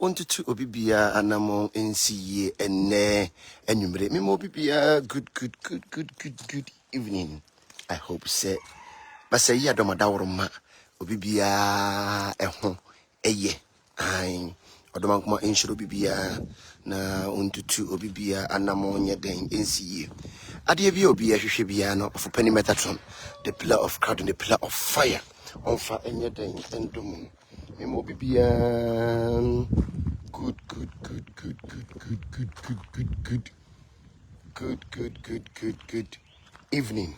1 to 2 obibia anamo NCA ene enumere memo obibia good evening. I hope say basa yi adomada woroma obibia eho eye ai odoma kuma enshiro obibia na 1 to 2 obibia anamo nyeden NCA ade bia obi ahwehwe bia no of penny metatron the pillar of cloud and the pillar of fire onfa enyeden endom memo obibia good evening.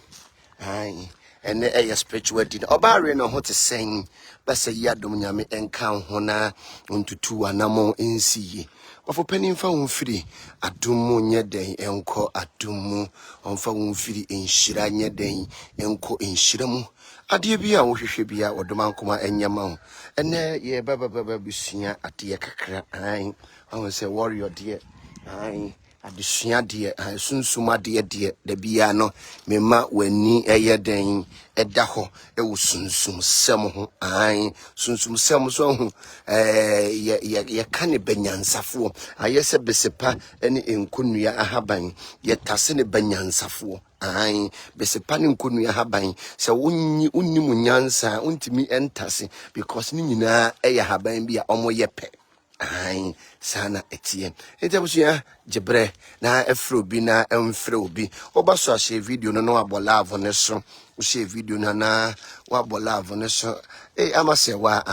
Aye. And a spiritual dinner. Obari no hot saying, Bassa Yadom Yami and Count Hona 1 to 2 anamo in sea. But for penny found free, Adumu Nyade, Enko Adumu, on found free in Shiranya Day, Enko in Shiramu. Adibia, Wishibia, or Domankuma and Yamau. And there, ye Baba Busia at the Kakra. Aye. I will say warrior dear. Aye. Adesua de sunsuma de de bia no mema wani eyeden eda ho e wo sunsum sem ho an sunsum sem so ho ye kane banyansafo ayese besepa ene enkonua ahaban ye tase ne banyansafo an besepa ne enkonua ahaban se wonni munyansa untimi entase because ni nyina eye ahaban bia omoye pe ai sana etien etabusia jebre na efro bi na emfre obi obaso ahye video no no abolave ne so uhye video na wabolave ne so amasewa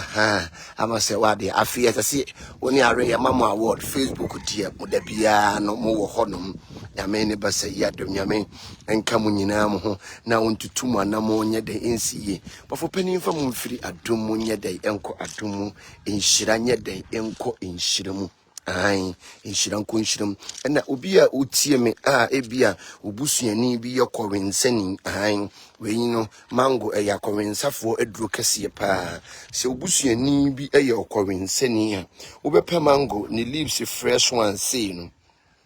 amasewa de afie tase woni are ya mama award Facebook die moda bia no mo wo honom nyame ne basa ya dom nyame enka mu nyina mo ho na ontutu mu anamo nye de NCA bafo panin fa mu mfiri adom mu nye de enko adom mu enhyira nye de enko enhyira mu ai enhyira nko enhyira mu na obi a otie me ebia obusuani bi yekowensani ai weino mango yakowensafo aduro kese pa se obusuani bi yekowensani a obepa mango ne leaves fresh one say no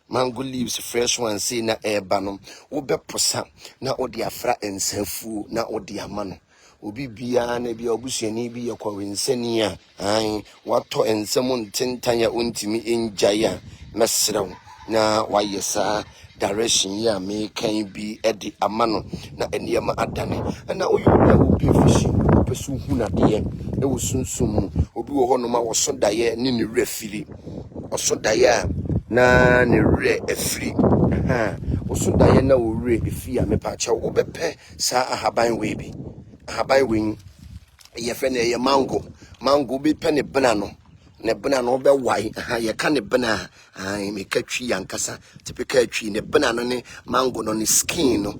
mango leaves fresh one say na eba no wobeposa na odi afra ensafu na odi amano obi bia na bia obusuani bi yekowensani a ai wato ensam ntentan ya ontimi enjaya mesrew na wayesa direction ya me kan bi edi amano na eniyama adane na oyuya obi fishi pesu huna de e wo sunsum obi wo hono ma wo so daye ni ne refili oso daye na ne re efiri oso daye na wo re efi a me pa cha wo bepe sa ahaban we bi ahaban we ye fe na ye mango bi pe ne bena no ne bena no be wai ye ka ne bena me ka twi yankasa typical twi ne bena no ne mango no ne skin no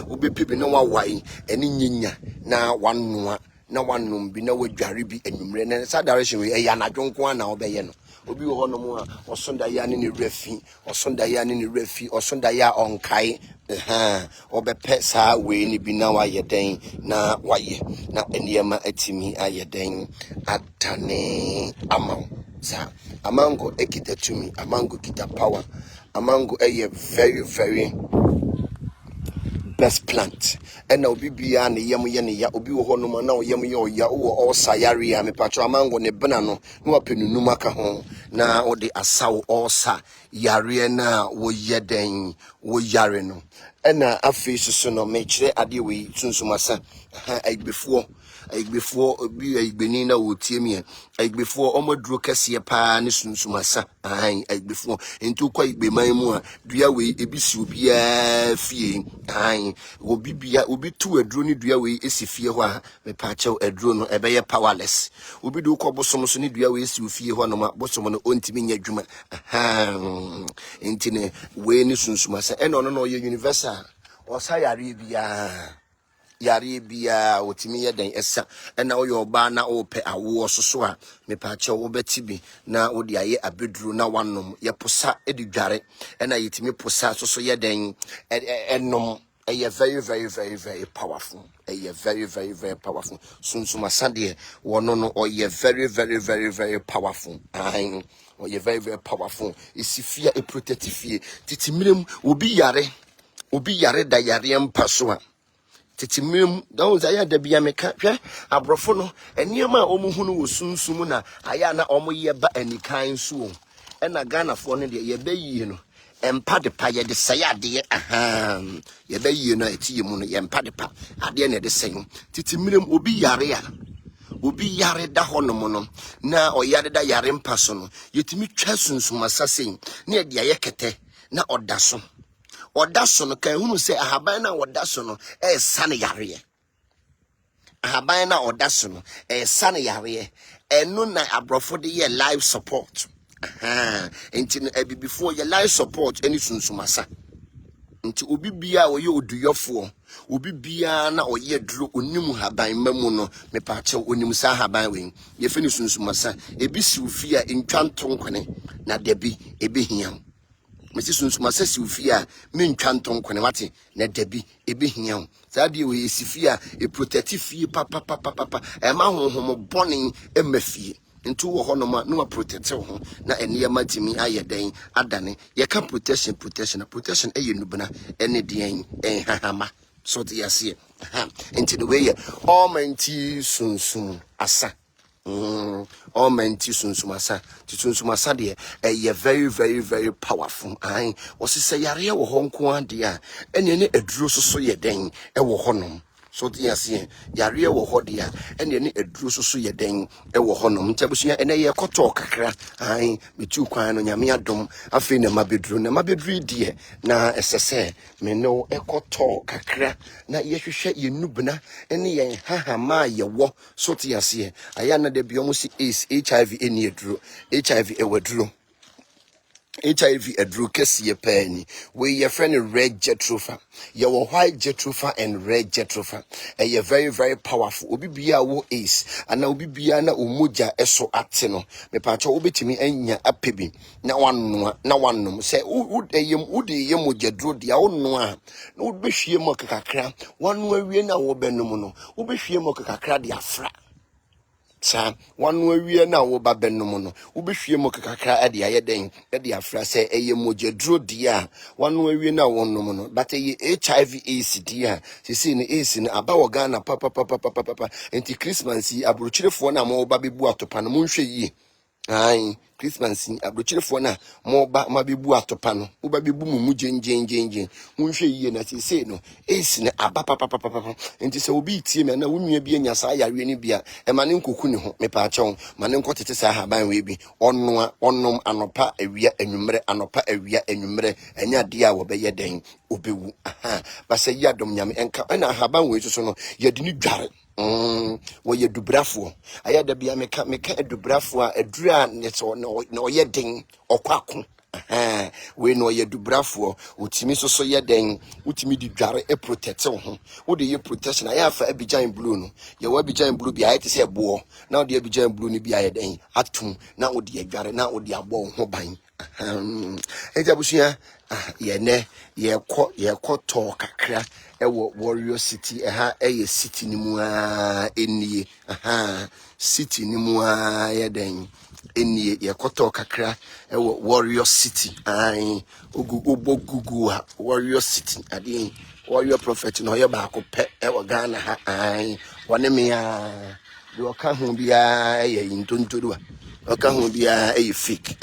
obi pibi no wa wai eni nyinya na wanoa na wanom bi na wadware bi anwumre na sa direction we ya na dwonko na obeye no obi wo hono mu a osonda ya ne refi osonda ya ne refi osonda ya onkai obepe sa we ni bi na wayeden na waye na eniyama atimi ayeden atane amaw sa amango ekita tumi amango kita power amango very best plant and obi bia ne yem ye ne ya obi wo hono ma na yem ye oya wo osayare ya me patro amango ne bena no na wapenunum aka ho na ode asaw osa yare na wo yeden wo yare no ena afi susu no me kire ade we tunsumasa agbefo obi agbeni na wotie me agbefo omaduro kase pa ne sunsumasa agbefo enti kwa igbeman mu a dua we ebisi obia fie obi bia obi tu aduro ni dua we esi fie ho a me pa chew aduro no ebeye powerless obi do kɔ bosom so ni dua we esi fie ho no ma bosom no ontimi nya dwuma enti ne we ni sunsumasa eno no ye universal osayare bia otimi yeden esa na oyo ba na ope awo soso a me pa che wo betibi na odi aye abeduru na wanom ye posa edidware na yetimi posa soso yeden enom eye very powerful very powerful sunsuma sade wono no oye very powerful oye very powerful isifia e protective titimirem obi yare da yare mpaso a tetimem don't say da bia meka hwe abrofo no eniema omuhunu wo sunsum na aya na omoye ba anikan so ena Ghana fo no de ye bayi no empa de pa ye de sey ade aha ye bayi no etiye mu no ye empa de pa ade na de sey tetimem obi yare a obi yare da hono no na oyare da yare mpa so no yetimi twa sunsum asase na ye de ayekete na odaso no kan hunu se ahaban na odaso no sane yare ahaban na odaso no sane yare enu na abrofo de ye life support enti no before ye life support any sunsumasa nti obi bia oye oduyofo obi bia na oye duro onimu haban mamu no me pa che onim sa haban we ye fini sunsumasa ebi siufi a ntwanto nkone na dabi ebe hiam mesi sunsumasa siufi a me ntwanto nkone wate na dabi ebe hiam sa de we sifi a e protective fie papa e ma honhom bonin e mafie into wo hono ma no protect ho na eniyama timi ayeden adane ye ka protection eye nubuna ene den hahama so de yase into the way all menti sunsum asa all menti sunsum asa sunsum asa de ye very powerful ai was say yare wo honko ade a ene ne aduro so ye den e wo honom so yase yare wo hodia ene ne aduro so ye den e wo honom ntabusua ene ye koto kakra ai metu kwan no nyame adom afi na mabedru die na esese me no ekoto kakra na ye hwehwe ye nubna ene ye hahama ye wo so yase aya na de biomo si is HIV ene aduro HIV e waduro HIV adru kesiye pani we your friend red jetrofa your white jetrofa and red jetrofa you're very powerful obi bia wo ace and obi bia na umuja eso ate no me pacho obetimi anya apebi na wannom say udi ye moja dro dia wonno a na obehwie mo kakakra wanu awie na wo benum no obehwie mo kakakra dia fra sa wanu awie na wo ba benum no ubehwie mo kakakra ade ayeden ade afra se eye mojedro dia wanu awie na wonnom no but eye HIV AIDS dia sisi ni AIDS ni abawo Ghana papa enti Christmas yi abrochirefo na mo ba bebu atopa no monhwe yi ai Christmas abrochirefo na mo ba mabebu atopa no wo ba bebu mumu gengengengen monhwe yi na sisi no AIDS ni aba papa enti se obi tie me na wonua bi anya sa yare ni bia e mane nkoku ni ho me pa achew mane nkotete sa haban we bi onnom anopa awia anwumre anopa awia anwumre anya de a wo be ye den obewu aha ba se yi adom nyame enka na haban we so no ye de ni dware wo ye dubrafo aya da bia meka dubrafo a adura ne so no ye den okwako we no ye dubrafo utimi so ye den utimi di dware e protect ho wo de ye protection aya fa Abidjan blue no ye wa Abidjan blue bia ite se bo na wo de Abidjan blue ni bia ye den atum na wo de ye dware na wo de abo ho ban ejabusia ye ko to kakra ewo Warrior City eye city ni mu enie city ni mu ye den enie ye ko to kakra ewo Warrior City ai ogugu Warrior City ade Warrior Prophet no ye ba ko pe ewo Ghana ha ai wone me a de oka ho bia eye ntontodo oka ho bia eye fake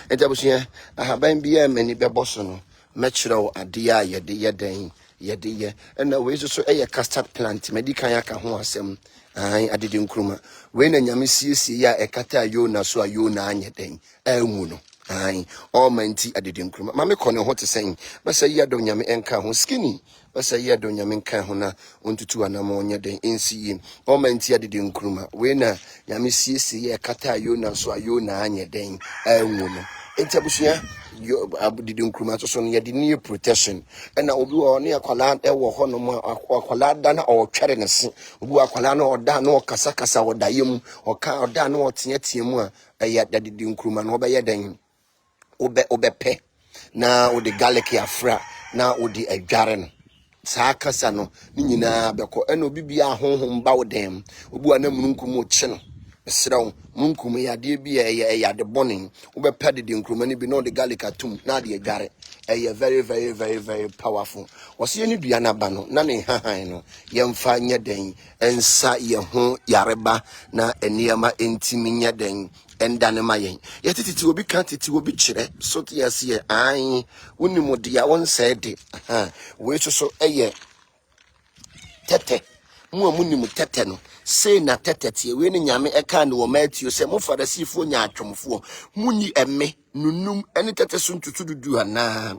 entabusia ahaban bia mani beboso no mechiro ade a yede ye na we so eye custard plant medical aka ho asem ai adede nkruma we na nyame siesie ya ekata yona so ayona anyeden amu no ai all manti adede nkruma mame kone ho te sen basa yi adom nyame enka ho skinny basa yi adom nyame enka ho na ontutu anama onyeden ensiye all manti adede nkruma we na nyame siesie ya ekata yona so ayona anyeden amu no entabusia yo abudidi nkruma so no yede ni protection na obi wo ne akwala e wo ho no mo akwala da na o twere ne se obi akwala na oda na okasakasa odayem oka oda na oteatie mu a ya dadidi nkruma no obe yeden obepe na odi garlic afra na odi adware no saa kasa no ni nyina beko na obi bia honhom ba wodem obi anamunu nkumu chi no Sraw munkum yade bi yade boning ube pedi di nkrumani bi no de garlic atum na de adware very powerful wose ye ni dua na ba no na ne hahan no yemfa nya den ensa ye ho yareba na eniema entimi nya den endane ma yen yetiti obi kan titi obi kire so te yase an wonimu de ya won said de we so eye tete mu amunimu tete no say na tete we ni nyame eka ne wo Matthew say mo farisifo nya atwomfo munyi emme nunum ene tete so ntutu dudu ana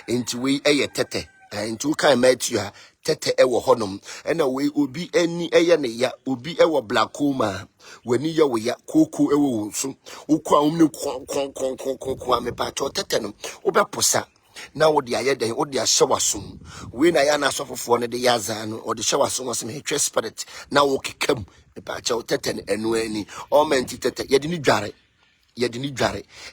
enti we eye tete enti kan Matthew ha tete ewo honom ena we obi ani eye ne ya obi ewo blakoma wani ya we ya koko ewo so ukwa umne kon amepa cho tete no obeposa na wo de ayeden wo de ahyewasom we na ya na asofofo ne de yaza no o de hyewasom wo se me hwe spirit na wo kekam me pa cha wo tete enu ani o menti tete ye de ni dware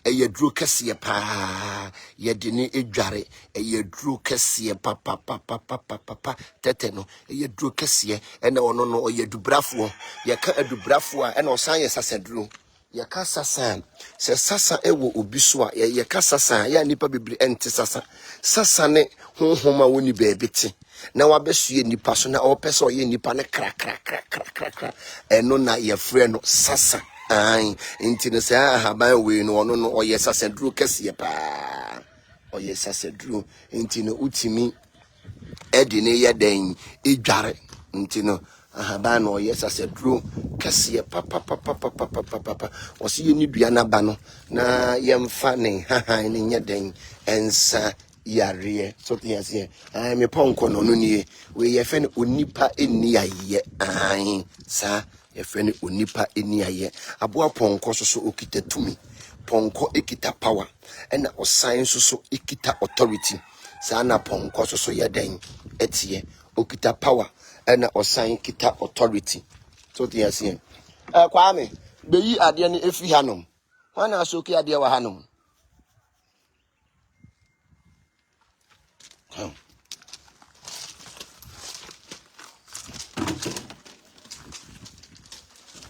eye duro kese pa ye de ni edware eye duro kese pa tete no eye duro kese ena ono no ye dubrafo ye ka adubrafo a ena osan ye saseduro yaka sasa se sasa ewo obi so a yaka sasa ya nipa bibiri ente sasa ne honhoma woni beebete na wabesue nipa so na opese oye nipa ne kra eno na ye frɛ no sasa ai enti ne se ahaban we no ono no oye sasa duro kese pa oye sasa duro enti no utimi edi ne ye den edware enti no ahaban no yes asedru kase papa wose ye ni dua na ba no na yemfa ne hahan ne nyeden ensa yare so te yase ai me ponko no no nie we ye fe ne onipa eni aye ai sa ye fe ne onipa eni aye aboa ponko so okita tumi ponko ekita power ena osan so ekita authority sa na ponko so yeden etie okita power ena osan kita authority so te yase kwame beyi ade ne efi hanom wana asoki ade wa hanom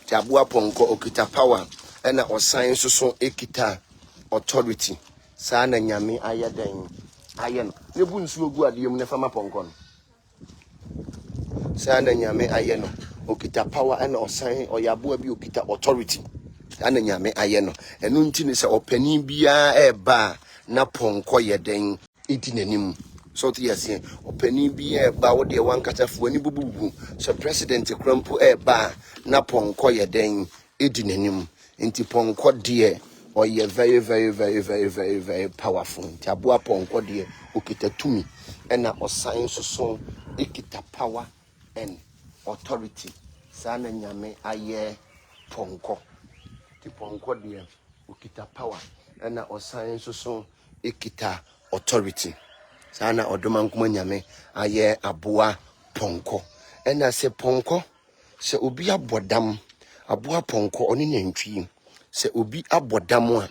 tabua ponko okita power ena osan so ekita authority sa na nyame ayeden ayen ne bu nsu ogu ade mu ne fama ponko no sa na nyame aye no okita power ena osan oyabo bi okita authority ana nyame aye no enu nti ne se opani bia eba na ponko yeden edi nanim so to yase opani bia eba wo de wankatafo ani bububu so president krampo eba na ponko yeden edi nanim nti ponko de oye very powerful nti aboa ponko de okita tumi ena osan so ekita power and authority sana nyame aye ponko ti ponko de ukita power na osan so ekita authority sana odoman kuma nyame aye aboa ponko na se ponko se obi abodam aboa ponko oni nantwi se obi abodam a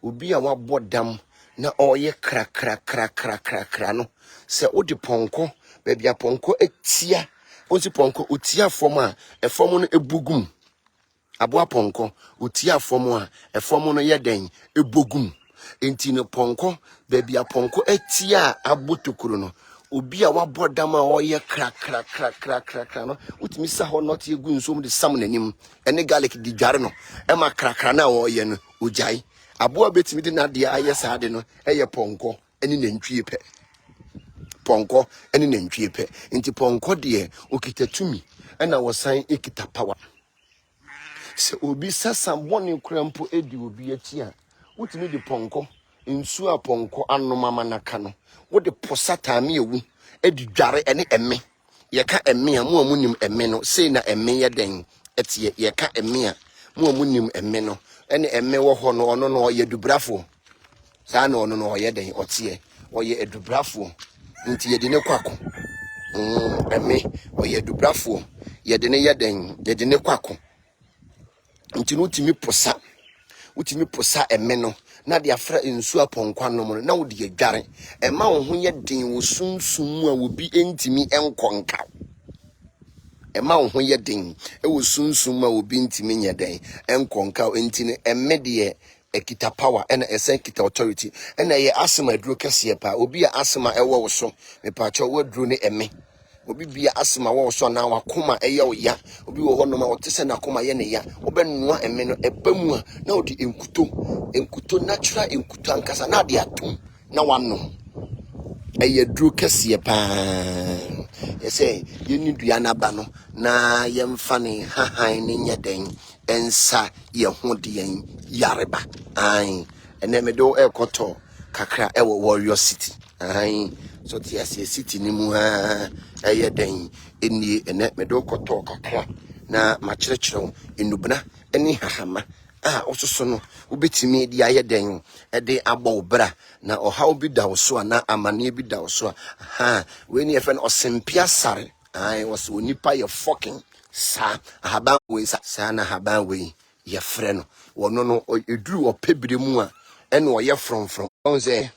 obi a wabodam na oye kra no se odi ponko bebia ponko etia onsi ponko utia fom a efom no ebugum aboa ponko utia fom a efom no yeden ebogum enti no ponko bebia ponko etia abotokuro no obi a wabodam a oye kra no utimi sa ho not egu nsom de sam nanim ene garlic di dware no e ma kra na oye no ojai aboa betimi de na de aye saade no eye ponko eni nantwie pe ponko eni nantwie pe nti ponko de okita tumi ena wosan ekita power se obi sasa boni krampo edi obi ati a wotimi de ponko nsu a ponko anomama naka no wo de posata me ewu edi dware ene emme ye ka emme a mo amunim emme no sei na emme ye den etie ye ka emme a mo amunim emme no ene emme wo ho no ono no ye dubrafo saa na ono no ye den otie oye edubrafo nti ye de ne kwako emme oye dubrafo ye de ne ye den ye de ne kwako nti no utimi posa emme no na de afra ensu aponkwa no mo na wo de adware ema wo ho ye den wo sunsum mu a wo bi entimi enkonka ema wo ho ye den e wo sunsun ma obi ntimi nya den enkonka entine emmede ekita power ena esen kita authority ena ye asema aduro kese pa obi a asema ewo wo so me pa cho waduro ne eme obi bia asema wo so na wakoma eye wo ya obi wo ho no ma wote se na koma ye ne ya obenua eme no ebamu a na odi enkuto natural enkuto ankasa na de atom na wano eye duro kese pa yese yeni dua na ba no na yemfa ne hahan ne nya den ensa ye ho de yen yareba ai ene me do ekoto kakra ewo Warrior City ai so ti ase city ni mu ha eye den eni ene me do koto kakra na ma kyerɛkyerɛw enubna eni hahama ososo no ubetimi di aye den de abɔ bra na ɔhaw bi da wo so na amane bi da wo so we ni efen osempia sare ai was onipa ye fucking sa haban we sa na haban we ye frɛ no wono no eduru opebire mu a ene ɔyɛ from on say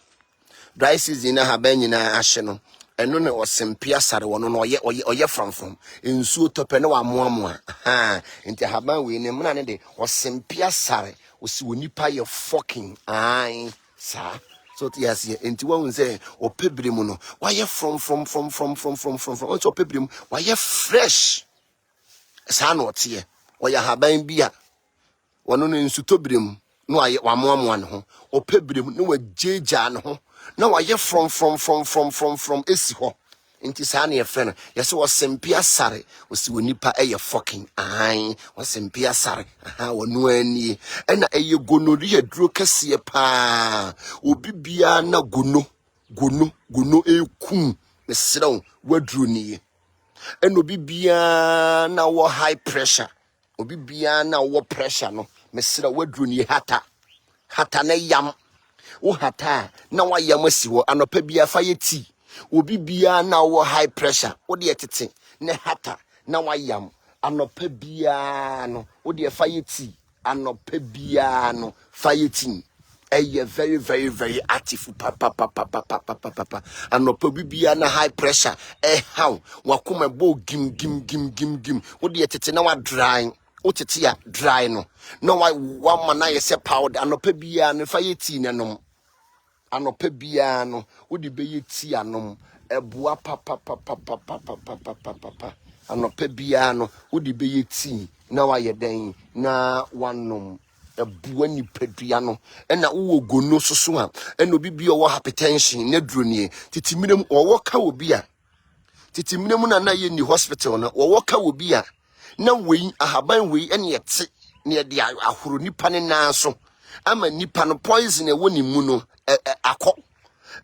dry season na haban nyina ahye no eno ne osempia sare wono no ɔyɛ from ensuo tope ne wa moamoa enti haban we ne mna ne de osempia sare osi onipa ye fucking ai sa so yes enti won say opebire mu no why from also opebire mu why fresh sa na otie oya haban bia wono no nsutobire mu no aye wamoamoa ne ho opebire mu no wajeja ne ho na why from esi ho inti sa na ye frɛ yes wasempia sare osi wonipa eye fucking ai wasempia sare wono ani ɛna eye gonorrhea duro kese pa obi bia na gono ekum mesrew waduro ni ɛna obi bia na wo high pressure obi bia na wo pressure no mesrew waduro ni hata na yam wo hata na wayam asi wo anopa bia fa ye tea obi bia na wo high pressure wo de etete ne hata na wayam anopa bia no wo de fa ye tea anopa bia no fa ye tea eye very active papa anopa bia na high pressure how wakoma bo gim wo de etete na wa dry wo tete ya dry no na wa mana ye se powder anopa bia no fa ye tea ne nom anopa bia no wodi beye ti anom eboa papa anopa bia no wodi beye ti na waye den na wanom eboa nipadua no na wo gono soso a na obi bia wo hypertension na dronie titiminem wo ka obi a titiminem na ye ni hospital na wo ka obi a na wei ahaban wei ene yete ne de ahoro nipa ne nan so ama nipa no poison e woni mu no akọ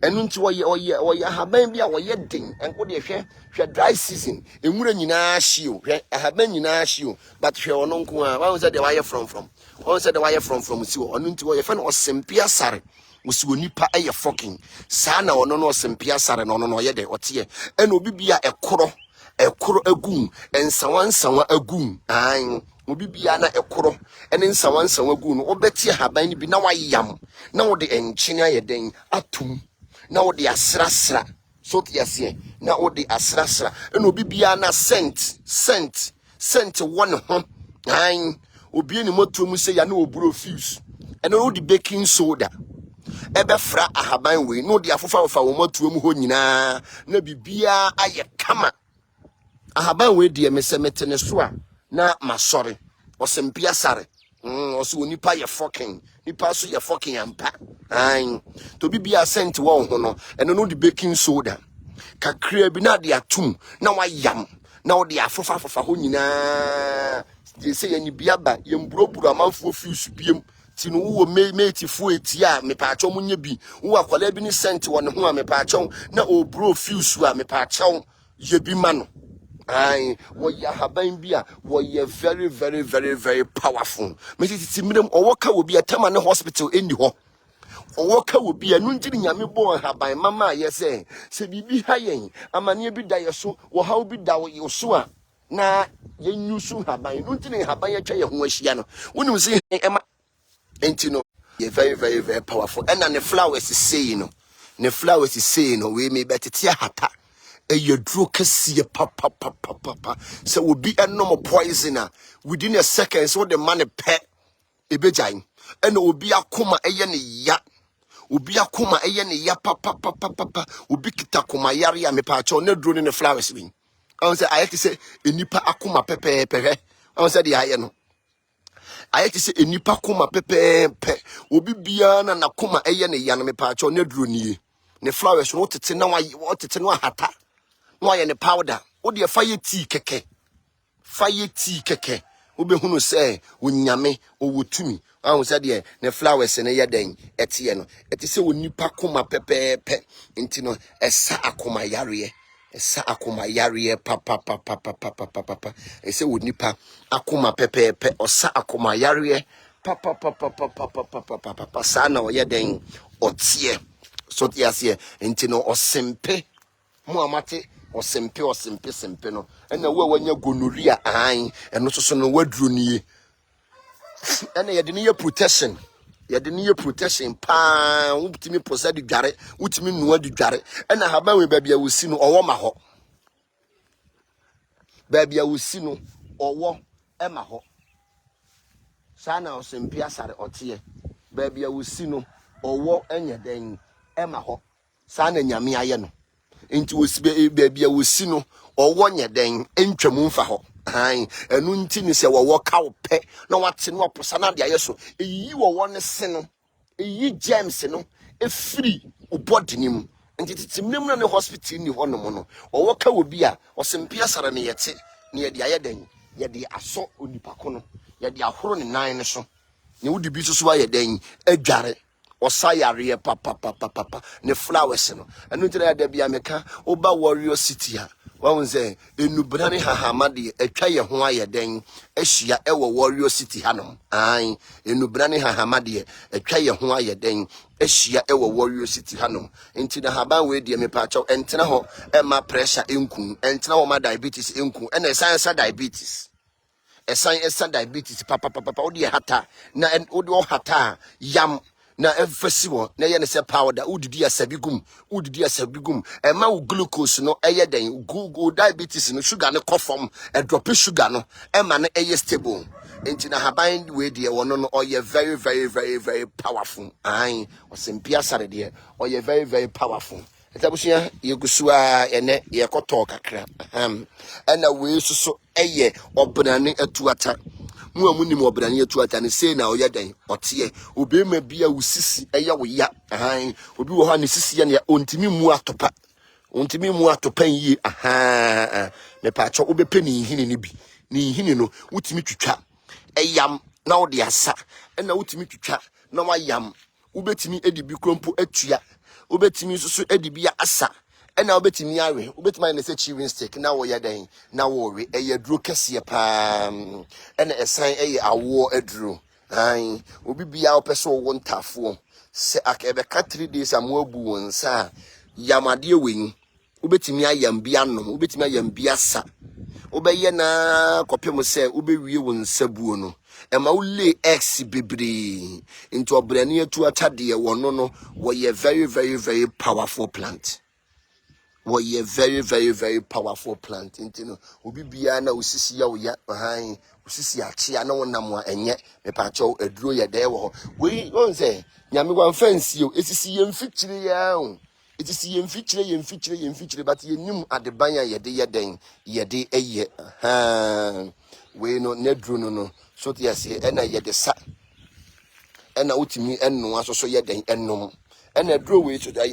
enu nti oye haban bia oye den enko de hwe dry season enwura nyina ahye o hwe haban nyina ahye o but hwe ono nko a wan say de why from wan say de why from si o onu nti oye fe no osempia sare osi onipa eye fucking sa na ono no osempia sare no no oye de otie ena obi bia ekoro agum ensawansawa agum an obi bia na ekoro ene nsawansawa agum no obeti haban ni bi na wayam na wo de enkyene ayeden atum na wo de asrasra so tiase na wo de asrasra ene obi bia na scent one ho an obi ni moto mu se ya na oburo fuse ene wo de baking soda ebe fra ahaban we no de afofa wo moto mu ho nyina na bibia aye kama ahaban we de mesemete ne so a na masore osempia sare oso onipa ye fucking nipa so ye fucking ampa an to bibia sent wo ho no eno no de baking soda kakra bi na de atum na wayam na wo de afofa ho nyina de se yani biaba ye mburoburu amanfo fuse biem ti no wo mate fo eti a me pa acho munye bi wo akwala bi ni sent wo ne ho a me pa acho na obro fuse a me pa acho ye bi ma no ai wo ya haban bia wo ye very powerful me titi mirem owoka wo bia tema ne hospital eni ho owoka wo bia nu ngiri nyame bo haban mama ye se bibi ha yen amane bi da ye so wo ha bi da wo so a na ye nyusu haban nu ngiri haban ye twa ye ho ahia no wonim se ema enti no ye very powerful and na ne flowers say no we me betete hata Dro kesiye pa. So will be a normal poisoner within a second. So the man pet ebejain. And will be a kuma ya. Ubi akuma ne ya pa. Ubi kita kuma yari ya me pa cho ne drone in the flowers wing. I say I to say enipa akuma pepe. I say the aye no. I to say enipa kuma pepe. Ubi bia na kuma ne ya me pa cho ne drone ni. Ne flowers no tete na wa tete no hata. No aye ne powder. O de fire tea keke. Fire tea keke. Ube hunu say unyame o wotumi. I said, yeah, the flowers and a yading, etieno. It is a nipa kuma pepe, intino, a saakuma yarie, a saakuma yarie, papa. I say, would nipa akuma pepe, or saakuma yarie, papa, sana or yading, or tie. So, yes, yeah, intino, or sempe, muamate. Or sempe no. And the way when you go nuria ain, and also no word druni. And you need protection. You need protection. Pa, ultimi possess the gare, ultimi no the gare. And I have my baby, I will see no or ma ho. Baby, I will see no or war Emma ho. Sana or Sempia Sare or Tie. Baby, I will see no or war any then Emma ho. Sana Yami Ayano. Into baby, I will see no or 1 year then enter Mumfa ho. Aye, and untin is a walk out pet. No, what's in what personality? So you are one sin, ye gems, no, a free body him, and it's a member of the hospital in the one mono, or what will be a or some piazza near the Ayaden, yet the assault unipacono, yet the ahorn in 9 so. You would be so why a dang, a garret. Or sayari papa, ne flowers, and no there be a mecha, Oba Warrior City. One say, Enubrani Hahamadi, a Kaya Hawaii den, Eshia Ewa Warrior City Hanum. Aye, Enubrani Hahamadi, a Kaya Hawaii den, Eshia Ewa Warrior City Hanum. Into the Haban way, dear me pacho, and Tenaho, and my pressure inkum, and Tenaho my diabetes inkum, and a science of diabetes. A science of diabetes, papa, Odi hata, na and Odo hata, yam. Na festival na ye ne se powder udidi asabigum e ma wo glucose no eye den go diabetes no sugar ne kofom e drop sugar no e ma ne eye stable enti na haban we de wono no oye very powerful ai osempia sare de oye very powerful etabusia yegusua ene ye koto kakra na we suso eye obnane atuata mu amuni mo brane atu atane sei na oyedan otie obe ma bia usisi eya wo ya obi wo ha ne sisi ya ne ontimi mu atopa yi me pa cho obepe ni hini ni bi ni hini no utimi twitwa eyam na wo de asa na utimi twitwa na wayam ubetimi edibi krompo atua ubetimi susu edibi asa ena obetimi awe obetimi na se chewing stick na wo yedan na wo we eye duro kese pa ena esan eye awo aduro obi bia opese wo ntafo se akebe ka 3 days amoabu wonsa yamade wen obetimi ayam bia nom obetimi ayam bia sa obeye na kopem se obewie wonsa buo no ema ule x bebre into obrani atu atade wono no wo ye very powerful plant. What ye very powerful plant. Intino obi bia na osisi ya oya osisi achi ana wonamwa enye me pacho eduro ye de wo we won say nyame gwan fancy o esisi ye mfikire ya o etisi ye mfikire but ye nim adeban ya ye de yeden ye de eye we no neduro no so te ase ena ye de sa ena utimi enno asoso yeden ennom ena duro we to tie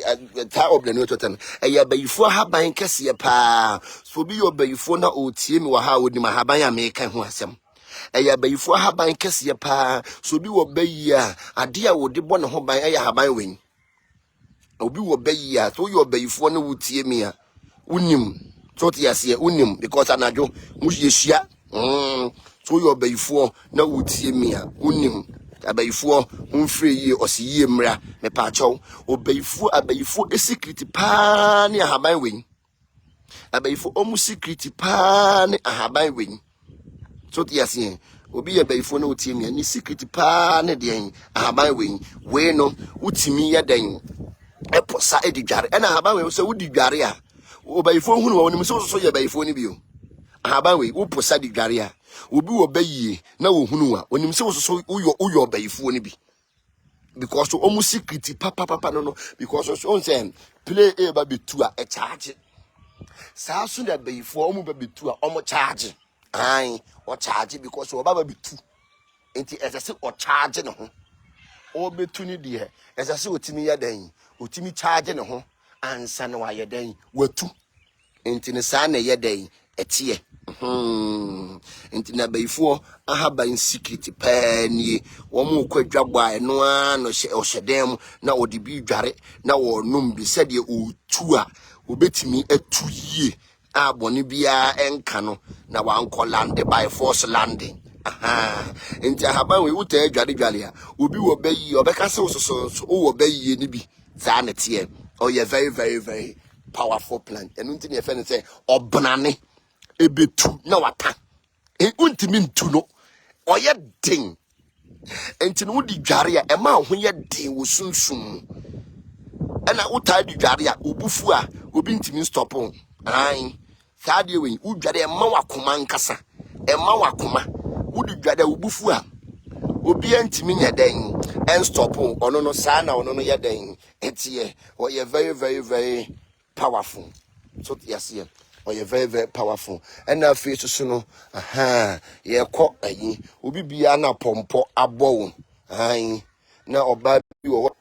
up the note ten eya bayifo haban kese pa so bi yo bayifo na otie mi wa ha wodi ma haban ya me kan ho asem eya bayifo haban kese pa so bi wo bayi a ade a wodi bo ne ho ban eya haban wen obi wo bayi a so yo bayifo na wotie mi a unim so te ase unim because anajo mu yehia so yo bayifo na wotie mi a unim abayifo unfree yi osiye mra me pa chaw abayifo secret pa ne ahaban wen abayifo omu secret pa ne ahaban wen so ti ase obi abayifo na otie mi ni secret pa ne de ahaban wen we no utimi ye den eposa edidware na ahaban wen so wudidware a Obayifo hunu wa onim so ye bayifo ni bio. Ahaba we wo posa di dware a obi wo bayie na wo hunu wa onim so uyo bayifo ni bi. Because so almost secret papa no because so on say play a baby two a charge. Sa so that bayifo omu baby two a omo charge. Ai o charge because so baba be two. Enti esase o charge ne ho. O betu ni de esase otimi ya dan. Otimi charge ne ho ansa na wa ye dan watu. Enti ne sa na ye dan etie. Enti na bayifo ahaba in secret pani wo mu kwadwabwa eno a no hyedem na odi bi dware na wo num bi sede otu a obetimi atu yie a bone bia enka no na wanko land by force landing. Enti ahaba we uta dware a obi wo bayi obeka se so wo bayi ni bi za na tie oh yeah very very very powerful plan enu ntini e fe ne say obnane ebetu na wata untimi ntu no oye den enti no di dware a ema ho ye den wo sunsum ena uta di dware a obufu a obi ntimi stop on ai saade we udware ema wakoma nkasa ema wakoma udi dware obufu a obi antimi nya den en stop on ono no sa na ono no ye den etie oye very very very powerful so yes yeah. Or you're very very powerful. And now face to no ye ko ayi obi bia na pompo abo na oba bi wo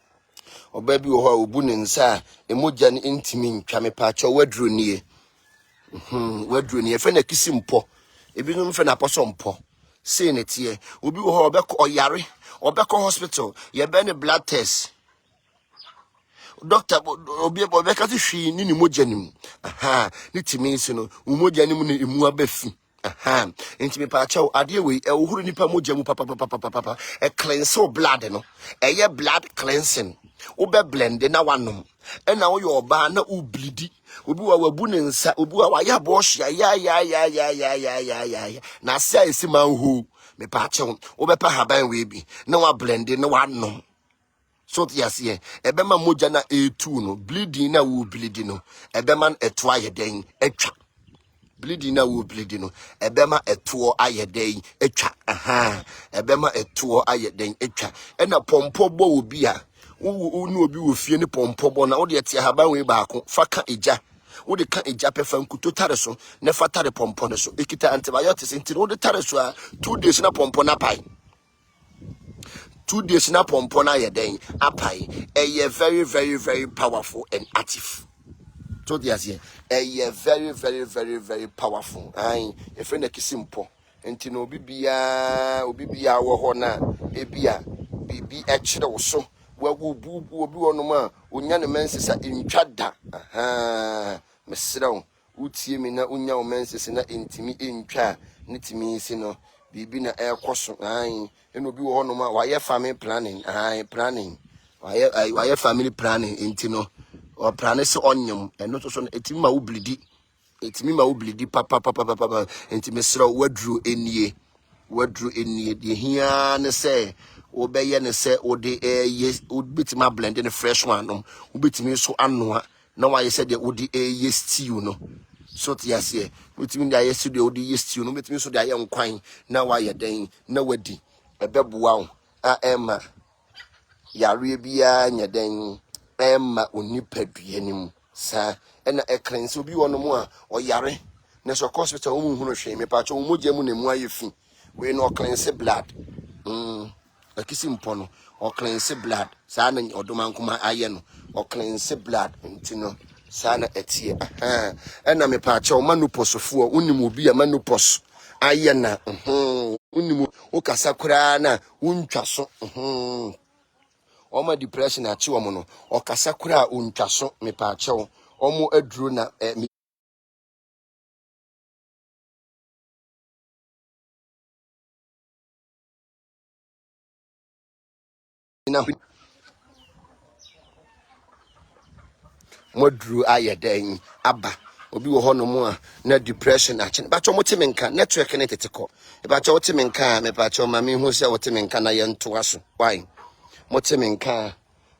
obu ne nsa emogya ne ntimi ntwa me pa cho waduro nie fe na kisi mpo ebi no fe na aposo mpo say ne tie obi wo obekọ oyare obekọ hospital ye be ne blood test doctor obi ka ti hwi ni mogya nim ni timi nsi no mogya nim ne emu abafi enti me pa chaw ade we e ohuru nipa mogya mu papa e cleanse blood no e ye blood cleansing wo be blend na wanom e na wo yo oba na u bleedi obi wa wabu ne nsa obi wa ya bo hia ya na asa esi manhu me pa chaw wo be pa haban we bi na wa blend na wanom. So yes ye ebema moja na etu no bleeding na wo bleeding no ebema eto ayeden etwa bleeding na wo bleeding no ebema eto ayeden etwa ebema eto ayeden etwa ena pompo bo obi a wo nu obi wo fie ni pompo bo na wo de tie haban we baako faka eja wo de ka eja pefa nkuto tare so ne fatare pompo ne so ekita antibiotics ntiri wo de tare so a 2 days na pompo na pai 2 days na pompo na yeden apai very very very powerful and active. So there's here very very very very powerful. A friend that kisimpo enti no bibia wo ho na ebia bibi e kire wo so wa wo bubu obi wono ma onya ne mensesa ntwada mesrew utie mi na onya wo mensesa na entimi entwa ne timi si no bibi na ekoso eno bi wo hono ma wa ye family planning planning wa ye family planning enti no o plan se onyem eno so etimi ma wo blidi papa enti mesra wadru enie de hia ne se obeye ne se ode yes obitima blend ne fresh one no obitimi so anoa na wa ye se de ode yes stew no so tias ye obitimi de yes de ode yes stew no obitimi so de aye nkwan na wa ye den na wadi ebeboa wo a ema yare bia nya den ema onipadua nim sa ena ekrense obi wono mu a oyare na so hospital wo hunu hwe me pa cho wo mogya mu na mu ayefi we no cleanse blood akisi mpono o cleanse blood sa na odomankoma aye no o cleanse blood ntino sa na etie ena me pa cho manuposofo unim obi a manupos aye na unim o kasa kura na untwa so Oma depression achi omo no okasa kura untwaso me pa achew omo aduro na na moduru ayeden aba obi wo hono mo a na depression achi ba cho mote menka network ne teteko ba cho wote menka me pa cho ma me hu se wote menka na ye ntoa so why mote menka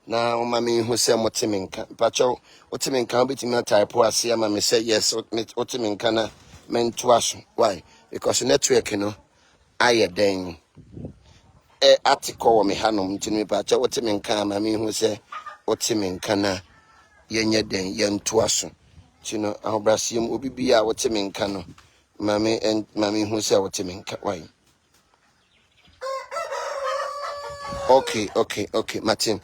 na mami hu se motiminka pacho otiminka betimi type ase ama me say yes otiminka na mento aso why because network no aye den article wo me hanom ntimi pacho otiminka mami hu se otiminka na yenye den yento aso tino ahobrasiem obi bia otiminka no mami hu se otiminka why. Okay, Martin.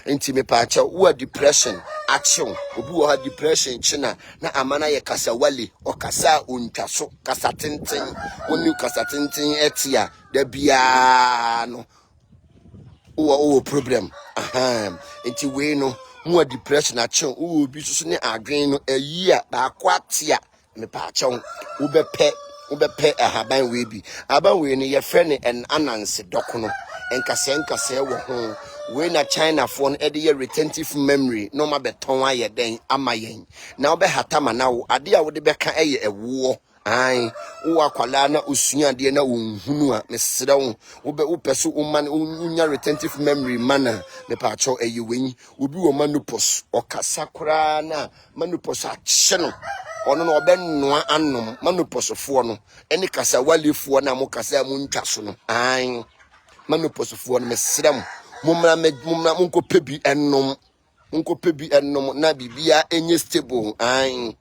Inti me pacha wo depression action. Obi wo depression china na amana ye kasa wale o kasa untwaso kasa tenten. Woni kasa tenten etia da bia no. O problem. Inti we no mo depression action. O bi so ne adwen no ayi a ba kwatia me pacha wo bepe ahaban we bi. Aban we no ye frɛ ne en ananse dokono. Enkase wo ho we na China phone e de retentive memory no ma beton aye den amayen na obe hatama na wo ade a wo de beka eye ewo ai wo akwala na osua de na wonhunu a mesere wo peso unya retentive memory mana me pa cho eye wen obi wo manopos okasa kura na manopos a hye no ono no obennoa anom manoposofo no ene kasa walefo na mo kasa mu ntwa so no ai manoposofo no mesrem mumra munko pebi ennom na bibia enye stable ai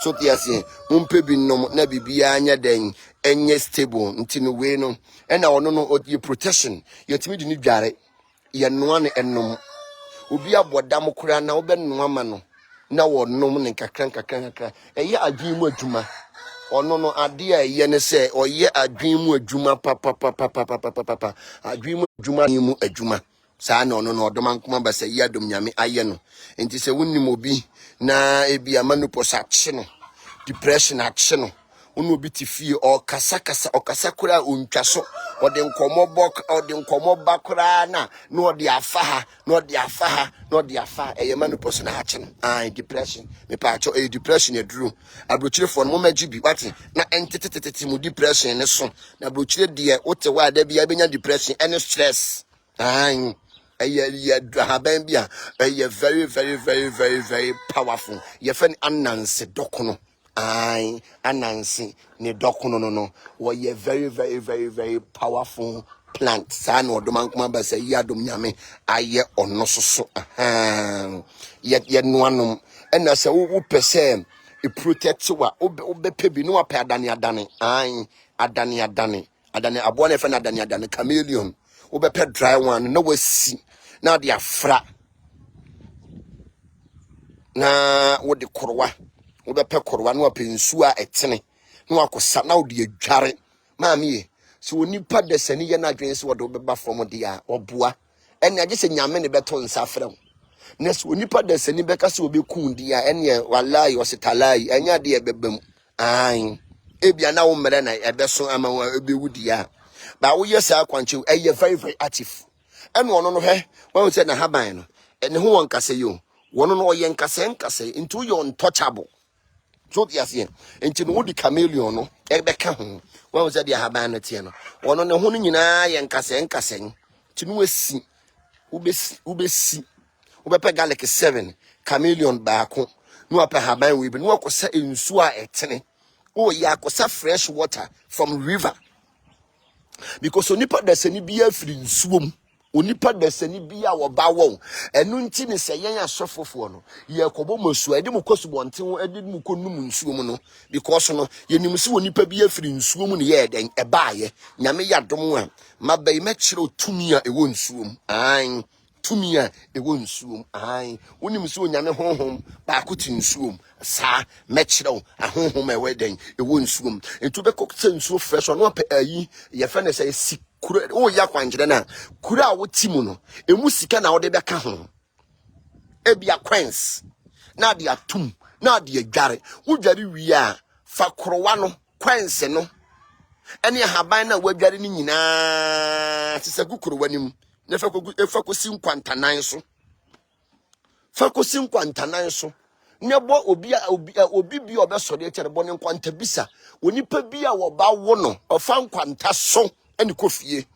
so tiase mumpebi nnom na bibia anya den enye stable ntino we no ena ono no ye protection yetimi di ni dware ye noa ne ennom obi abodam kura na obennoa ma no na wonnom ne kakran eye adwin mu adwuma ono no ade a ye ne se oye adwin mu adwuma papa adwin mu adwuma ni mu adwuma saa na ono no odomankoma ba se ye adom nyame aye no enti se wonnim obi na ebi amanupo sa kye no depression akye no ono obi ti fie o kasa kura ontwaso ode nkomo bakura na ode afa eye manupo so na akye no depression me pa cho depression eduru abrochire fo no ma gibi wati na entetetete mu depression ne so na abrochire de wote wa da bia benya depression and stress haban bia very very powerful ye fa ananse dokono anansi ne dokono no wo ye very powerful plant sa na odomankoma ba say yadom nyame aye ono soso ye noanom ena se wo pese e protect wa obepe bi no apa adane abo na fa na adane chameleon obepe dry one na wasi na de afra na wo de korwa obepe korwa na wapensu a etene na wakosa na wo de adware maami so onipa desani ye na adwen se wo de obeba from de a oboa ene age se nyame ne beto nsa frem na so onipa desani beka se obekun de a ene wallahi wasitalai enya de ebebam ebia na wo mere na ebeso ama wo ebewudi a ba wo yesa akwanche eye very active ene ono no he won se na haban no ene ho won kase yo wono no oye nkase into you untouchable so tiase enti no wodi chameleon no ebeka ho won se dia haban no tie no wono ne ho no nyina ye nkase ti no wasi ubesi ubepe garlic 7 chameleon baako no apa haban we bi no akosa ensu a etene o ya akosa fresh water from river because onipa desani bia firi nsuom onipa desani bia wo ba wo enu nti ne se yen asofofo no ye kobo masu ede mu kosubonten ede mu konum nsuom no because no yenim se onipa bia firi nsuom ne ye den ebaaye nyame yadom a mabai mekire otumi a ewo nsuom tumi a ewo nsuom wonim se onyame honhom ba akoti nsuom sa mekire ahonhom ewe den ewo nsuom entu be kokse nsuo fresh no pa ayi ye fa ne say sikura o ya kwanjire na kura a woti mu no emu sika na wode beka ho ebia queens na de atum na de adware wodware wi a fa korowa no queens no ene haban na wadware ni nyina sese kukorowa nim na fa kosi nkwantanan so fa kosi nkwantanan so nebo obi bi obesode etere bo ne nkwanta bisa onipa bia wo ba wo no ofa nkwanta so ene kofie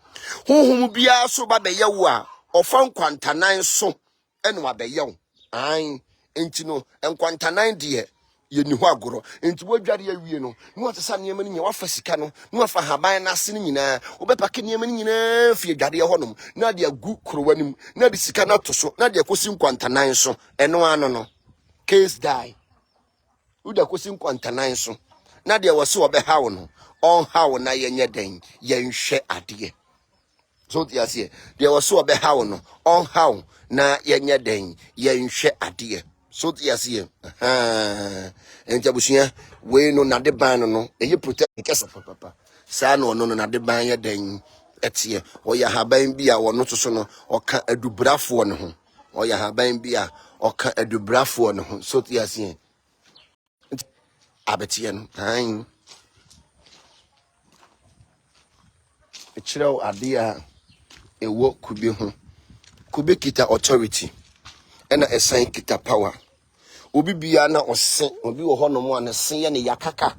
honhom bia so ba be yewo a ofa nkwantanan so eno abeyew an enti no enkwantanan de ye ni ho agoro enti wadware awie no no atesa niam ni nya wafa sika no no wafa haban na ase ni nyina obepake niam ni nyina fie dware honom na de agu krowanim na de sika na to so na de akosi nkwantanan so eno ano no case die uda kosi nkwantanan so na de wose obehaw no on haw na yenye den yenhwe ade so ti ase de wose obehaw no on haw na yenye den yenhwe ade so ti ase enjabusia we no na de ban no eye protect kesa papa sa no no na de ban ye den etie oya haban bi a wono to so no oka adubrafo ne ho oya haban bi a oka adubrafo ne ho so ti ase abetie no han echireo ade a ewo kube ho kube kita authority ena esan kita power obi bia na ose obi wo hono mo an sen ye ne yakaka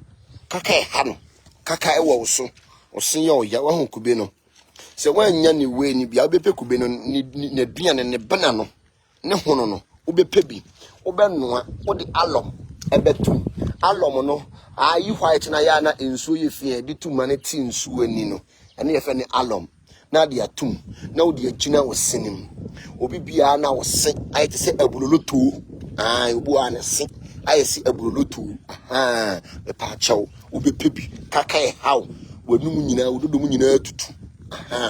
kaka ha no kaka ewo so osen ye oya wa ho kube no se wanya ni we ni bia obepe kube no ne aduane ne bana no ne hono no obepe bi obenoa odi alom ebetum alom no ayi white na ya na ensuo ye fie di tuma ne ti nsuo ani no ene ye fe ne alom na de atum na odi agina wosenim obi bia na wose ayete se abuloloto obu anese ayesi abuloloto be pa chaw obi pebi kaka haw wanum nyina wododom nyina tutu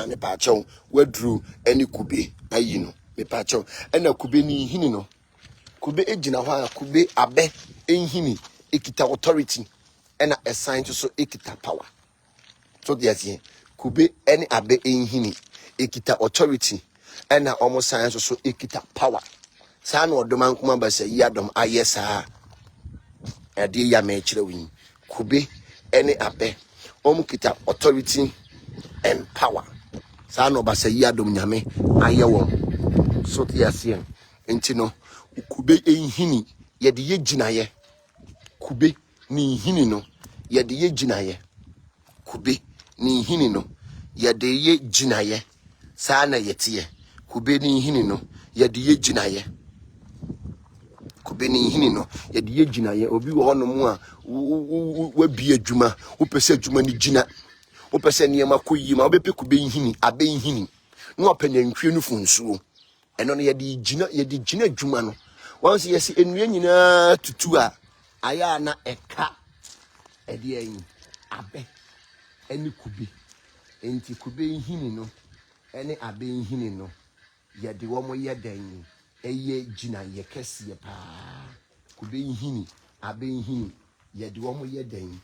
ne pa chaw wadru eni kube ayi no me pa chaw ena kube ni hini no kube ejina ho kube abe enhini ekita authority ena assign to so ekita power so there kube eni abe enhini ekita authority ena omo science so ekita power sa na odoman kuma ba se yadom ayesa ade ya me kire wi kube eni abe omo kita authority and power sa na ba se yadom nyame ayewo so there enti no kube enhini ye de ye ginaye kube ni hini no ye de ye ginaye kube ni hini no ye de ye ginaye sa na yete kube ni hini no ye de ye ginaye kube ni hini no ye de ye ginaye obi wo hono mu a wa bi adwuma wo pese adwuma ni gina wo pese niema koyi ma obepe kube hini abe hini no opanantwie no funsuo eno no ye de gina adwuma no once yes enwie nyina tutu a aya na eka ede ayin abe eni kube enti kube hini no ene abe hini no ye de wo mo ye dan eye gina ye kese pa kube hini abe hini ye de wo mo ye dan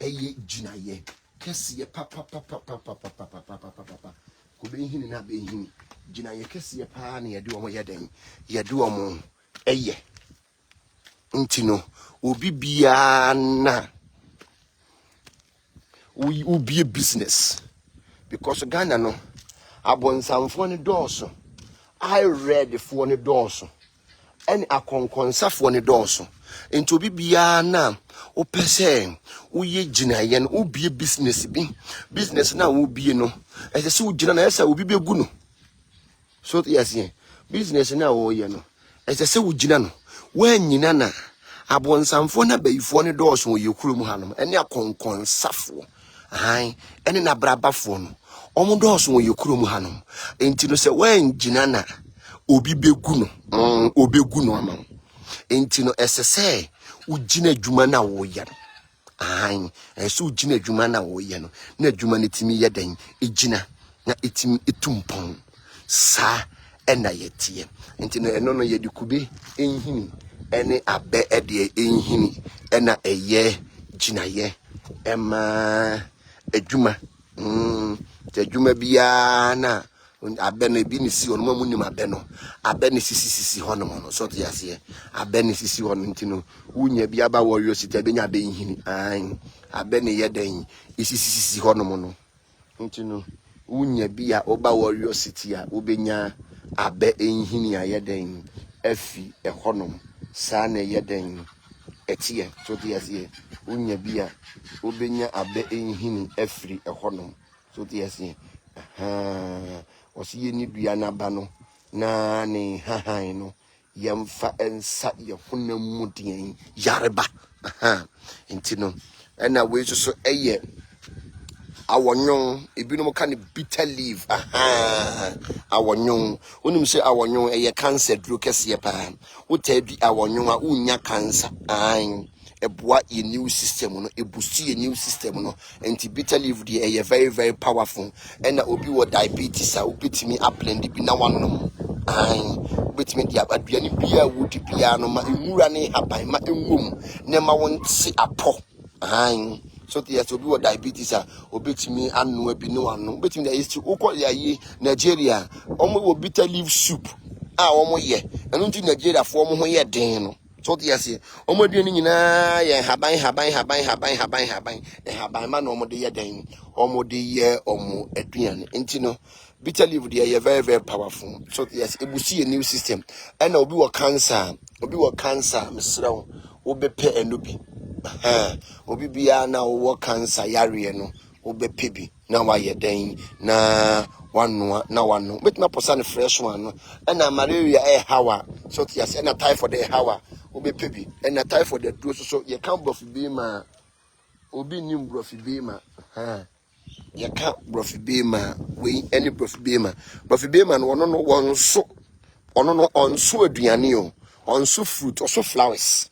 eye gina ye kese pa kube hini na abe hini gina ye kese pa na ye de wo mo ye dan ye de wo mo eye ntino obi bia na we be a business because Ghana no abonsamfo ne dooso I read for ne dooso any akonkonsafo ne dooso enti obi bia na o pese wo ye ginaye no wo be business bi business na wo be no ese wo gina na ese obi begu no so yes business na wo ye no ese wo gina no wanyina na abonsamfo na bayifo ne dooso wo ye kurum hanom ene akonkonsafo ene na brabafo no omo dooso wo ye kurum hanom enti no se wangina na obi begu no obegu no ama enti no esese ugina adwuma na wo ye no ese ugina adwuma na wo ye no na adwuma ne timi ye dan egina na etimi etumpon sa ena yetie enti no eno no ye dikube enhini ene abe ede enhini ena eye ginaye ema adwuma te adwuma bia na abe no bi ni si ono mamu ni abe no abe ni sisi hono no so to yase abe ni sisi hono enti no wunya bia ba warrior city abe nya abe enhini abe ni ye dan sisi hono no enti no wunya bia oba warrior city a obenya abe enhini ayeden afi ehonom sa na yeden etie so to yase wunya bia obenya abe enhini afri ehonom so to yase osi ye ni dua na ba no na ne hahan no yemfa ensa ye honam mudien yareba enti no na we so eye awonyon ebinom ka ne bitter leaf awonyon onim se awonyon eye cancer duro kese pa wota bi awonyon a unya cancer eboa ye new system no ebusi ye new system no enti bitter leaf dey eye very very powerful and obi wo diabetes a obetimi ablend bi na wanom obetimi dia aduane bia wodi bia no ma enwura ne haban ma enwom ne ma wonse apo so the obi wo diabetes a obetimi anu abi ne wano obetimi dey is ukọ yayi Nigeria omo wo bitter leaf soup omo ye enu nti Nigeria fo omo ho ye den no so the yes omo de ni nyina ye haban ma no omo de ye den omo de ye omo aduane nti no bitter leaf dey ye very very powerful so the yes ebusi a new system and obi wo cancer mesrew obepe enobi obi bia na wo cancer yare no obepe bi na wa ye den na wano na wano betima posa ne fresh one no na malaria hawa so tias na typhoid hawa obepe bi na typhoid duro so ye kan brofi bi ma obi nim brofi bi ma ye kan brofi bi ma we any brofi bi ma no wono no wonso ono no onso aduane o onso fruit also flowers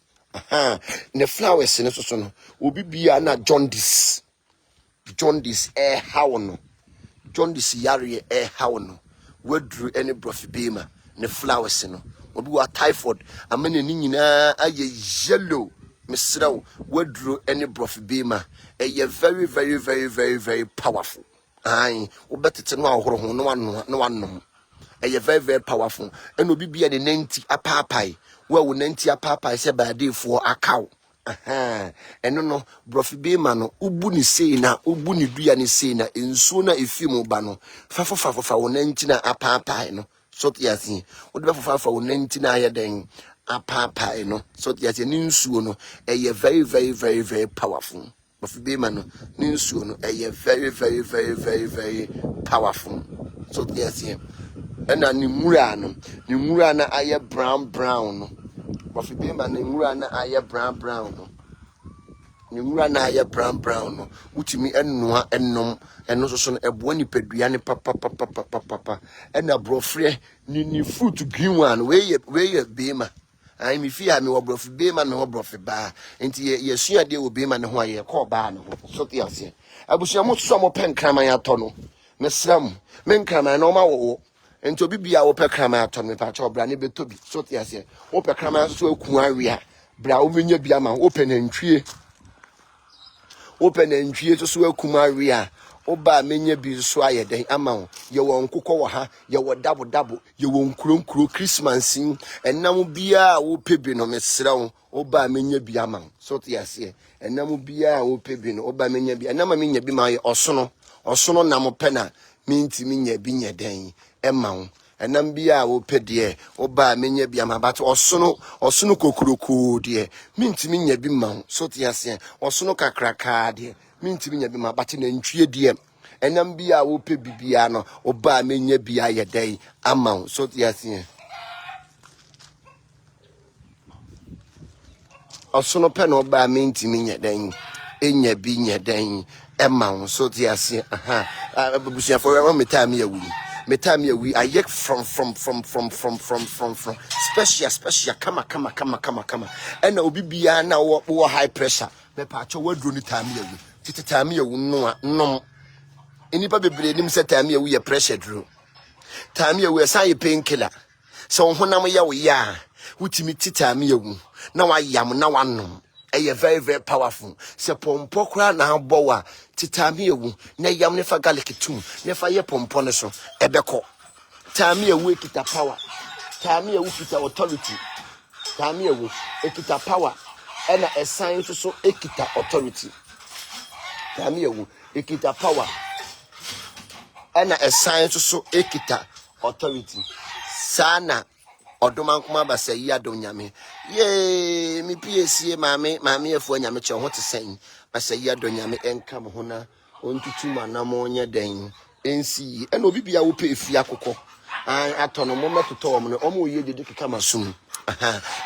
ne flowers ne so no obi bia na jaundice how no jaundice yare how no wedru any brofibema ne flowers no obi wa typhoid amene ni nyina aye yellow mesrew wedru any brofibema very very very very very powerful obetete no ahoro ho no wanom very very powerful and obi bia ne 90 apapai wo 90 apapa se baadefo akaw eno no brofibema no ubu ni sei na ubu ni dua ni sei na ensuo na efimu ba no fafofa wo 90 na apapa no so tiasi wo de fafofa wo 90 na ayeden apapa no so tiasi ni nsuo no very very very very powerful brofibema no ni nsuo no very very very very very powerful so tiasi ena ni mura na aye brown no brofibema ni mura na aye brown no ni mura na aye brown no utimi ennoa ennom eno so no ebo ni padua ne papa ena brofre ni fruit green one we ye bema ai mi fia mi wo brofibema no brofiba enti ye sua de wo bema ne ho aye ko ba ne ho so ti ase abusia mo so mo penkraman ya to no mesram menkraman no ma wo enti obi bia wo pekrama ato me pa cha obra ne betobi so te ase wo pekrama so aku awia bra wo menya bia ma wo penantwie so aku awia wo ba menya bi so ayeden ama wo ye wo nkokọ wo ha ye wo dabo ye wo nkuro Christmas enam bia wo pebi no mesra wo ba menya bia ma so te ase enam bia wo pebi no wo ba menya bia enam menya bi ma ye osono na mo pena minti minya bi nyeden emawo enam bia wo pedie oba menya bia mabato osono kokuroko de minti minya bi mawo so te ase osono kakraka de minti minya bi mabate na ntwie de enam bia wo pe bibia no oba menya bia yeden amawo so te ase osono pe no oba minti minya den enya bi nyeden emawo so te ase abubusia for me time ya we I yek from special kama and obi bia na wo high pressure me pa cho wadro ni time ya we titi time ya no nom enipa bebre nim se time ya we ya pressure dro time ya we say painkiller so honam ya we ya wutimi titi time ya we na wa yam na wa nom very very powerful se pompo kra na abowa titami ewu na yam ne fa garlic tum ne fa ye pompo ne so ebeko tami ewu ekita power tami ewu kita authority tami ewu ekita power ena esan so ekita authority tami ewu ekita power ena esan so ekita authority sana odoma nkoma basa yi adom nyame ye mi piesie maame efo nyame che ho te sen basa yi adom nyame enka mo ho na ontutu manam onye den ensi ena obi bia wo pe efi akokọ atono moment to tom no omo ye de kama sum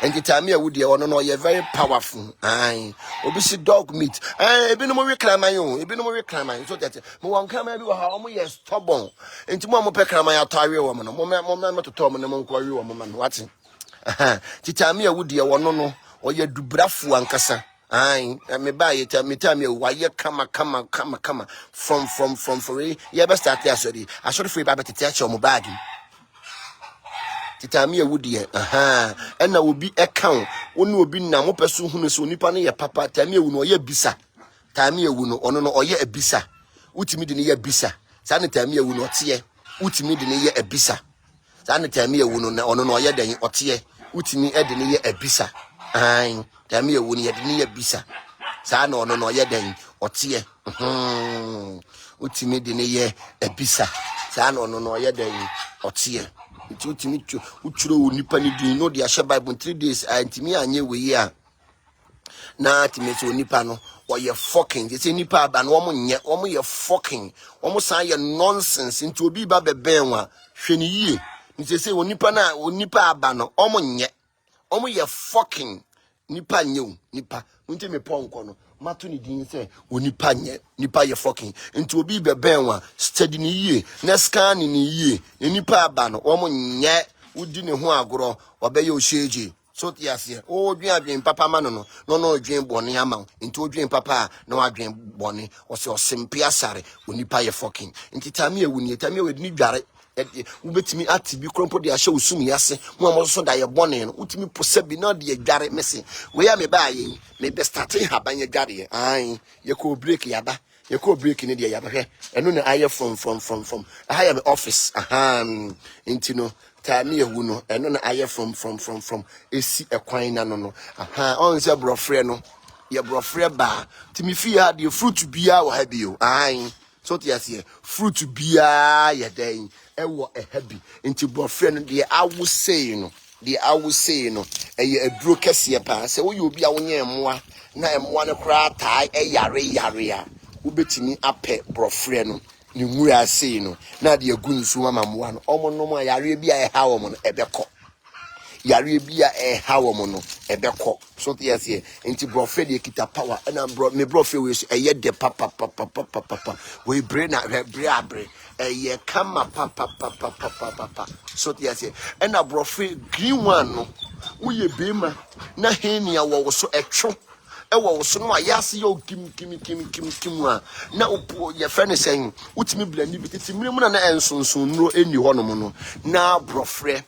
and time ya would you no you're very powerful obi si dog meat ebi no mo we kraman yo ebi no mo we kraman so that mo wan kraman bi wo ha omo ye stubborn enti mo pe kraman atare wo mo no mo to tom no mo nko we wo mo man what time ya would you no oye dubrafo ankasa me buy it me tell me why you come from for yeah best start there sorry I should free baba to touch your bag titami ewudi na obi account wonu obi na mo peso hunu so nipa no ye papa tami ewu no ye bisa tami ewu no ono no oye abisa utimi de ne ye bisa sa ne tami ewu no otie utimi de ne ye abisa sa ne tami ewu no na ono no oye den otie utimi e de ne ye abisa tami ewu no ye de ne ye bisa sa na ono no oye den otie utimi de ne ye abisa sa na ono no oye den otie nti utimi uchuro onipa ni din no de ahye bible 3 days antimi anye we ya na timeti onipa no oye fucking they say nipa aba no omo ye fucking omo san ye nonsense nti obi ba beben wa hwani yie nti say onipa aba no omo ye fucking nipa nye nipa nti me ponko no mato ni din say onipa nye nipa ye fucking nti obi beben wa steady ni yie na scan ni yie nipa aba no omo nye udi ne ho agoro obeye ohyeje so tiase o dwen papa ma no dwen bone ama nti o dwen papa na wa dwen bone o se osempia sare onipa ye fucking nti tami ewu ni ni dware ubetimi atibi krompo de ahye osum yase mo amoso da ye bone no utimi posa bi na de dware mese we ya me ba ye me be starting haban ye dware ye ko break yaba ye ko break ni de yaba hwe eno na aye from I have office nti no tami ewu no eno na aye from esi ekwan na no on se brofre no ye brofre ba timi fi ha de fruit bia wo ha bio so tiase fruit bia ye den ewo ehabi nti brofre no de awu sei no eye aduro kese pa se wo ye obi a wonye emmoa na emmoa no kra tai yare a ubetimi ape brofre no ni nwura sei no na de agu nsu mamammoa no omo no ma yare bia eha wo mo no ebekọ yare bia eha wo mo no ebekọ so tiase nti brofre de kita power na me brofre we so eye de papa we bre na bre eye kama papa so tiase na brofre green one no wo ye bema na henia wo so etwo ewo so no ayase yo kim na opo ye fe ne sen utimi blani bi titimire mu na ensonson nuro eni ho no mo no na brofre